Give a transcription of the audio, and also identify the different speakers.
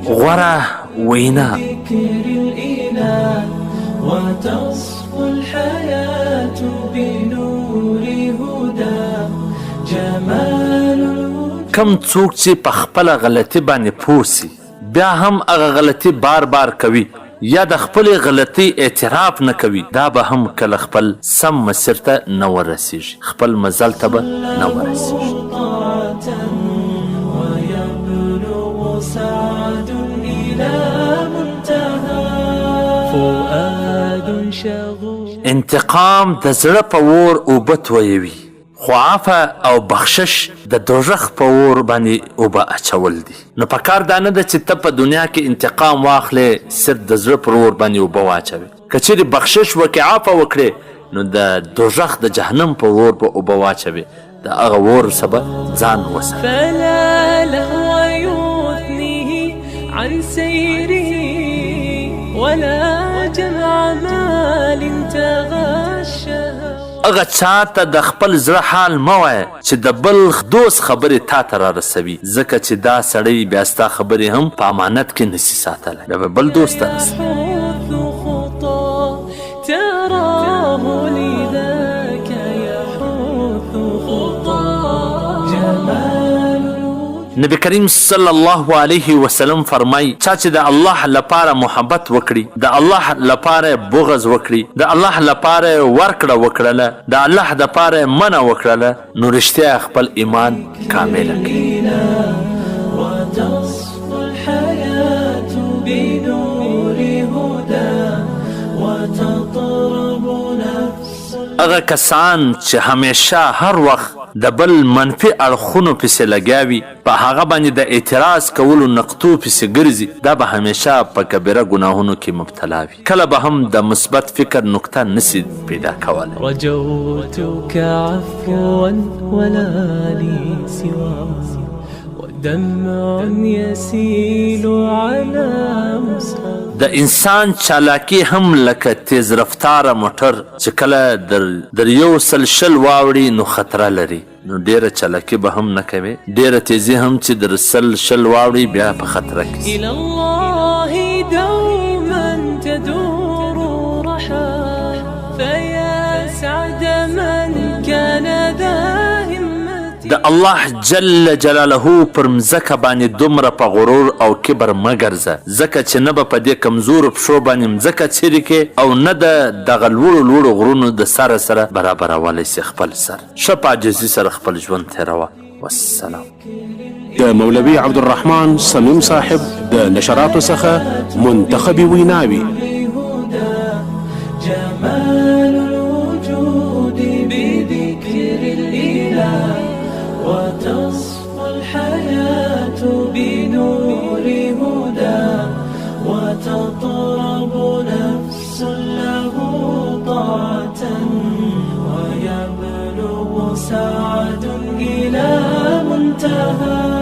Speaker 1: غوره وینا
Speaker 2: وتصفو الحياة بنور هدى جمال
Speaker 1: کم څوک چې په خپله غلطي باندې پوه سي بیا هم هغه غلطي بار بار کوي یا د خپلې غلطي اعتراف نه کوي دا به هم کله خپل سم مسیر ته نه ورسیږي خپل مزل ته به نه ورسیږي
Speaker 2: ويبلغ سعد إلى منتهى فؤاد شغوف
Speaker 1: انتقام د زړه په اور اوبه تویوي خو عفه او بخشش د دوزخ په اور باندې اوبه اچول دي نو پکار دا نه ده چې ته په دنیا کې انتقام واخلې صرف د زړه پر اور باندې اوبه واچوې که چیرې بخشش وکړې عفه وکړې نو د دوزخ د جهنم په اور به اوبه واچوې د هغه اور څخه به ځان وساتې
Speaker 2: فلا لهو يثنيه عن سيره ولا جمع مال تغشه
Speaker 1: هغه چاته د خپل زړه حال مه وایه چې د بل دوست خبرې تا ته را رسوي ځکه چې دا سړی بیا ستا خبرې هم په امانت کې نسي ساتلی بیا به بل دوست ته رسوي
Speaker 2: تراه لذاك يحوث خطى جمال
Speaker 1: نبی کریم صلی الله علیه وسلم فرمای چا چې د الله لپاره محبت وکړي د الله لپاره بغض وکړي د الله لپاره ورکړه وکړله د الله لپاره منع وکړله نو رښتیا خپل ایمان کامله کړي
Speaker 2: وتصفو الحياة بنور هدى وتطرب نفس
Speaker 1: هغه کسان چې همیشه هر وخت د بل منفي اړخونو پسې لګیاوي په هغه باندې د اعتراض کولو نقطو پسې ګرځي دا به همیشه په کبیره ګناهونو کې مبتلا وي کله به هم د مثبت فکر نقطه نسي پیدا کولی
Speaker 2: رجوتك عفوا ولا لي سوى ودمع يسيل على مصحف
Speaker 1: د انسان چالاکي هم لکه تیز رفتاره موټر چې کله در یو سل شل واوړي نو خطره لري نو ډیره چالاکي به هم نه کوي ډیره تیزي هم چې در سل شل واوړي بیا په خطره کې
Speaker 2: إلى الله دوما تدور رحى فيا سعد من كان ذا
Speaker 1: د الله جل جلاله پر مځکه باندې دومره په غرور او کبر مه ګرځه ځکه چې نه به په دې کمزورو پښو باندې مځکه څیرې کې او نه د دغه لوړو غرونو د سره سره برابرولی سي خپل سر ښه په عاجزي سره خپل ژوند تېروه والسلام
Speaker 3: د مولوي عبدالرحمن صمیم صاحب د نشراتو څخه منتخبي ویناوي
Speaker 2: جمال الوجود بذكر الإله وتصفو الحياة بنور هدى وتطرب نفس له طاعة ويبلغ سعد إلى منتهى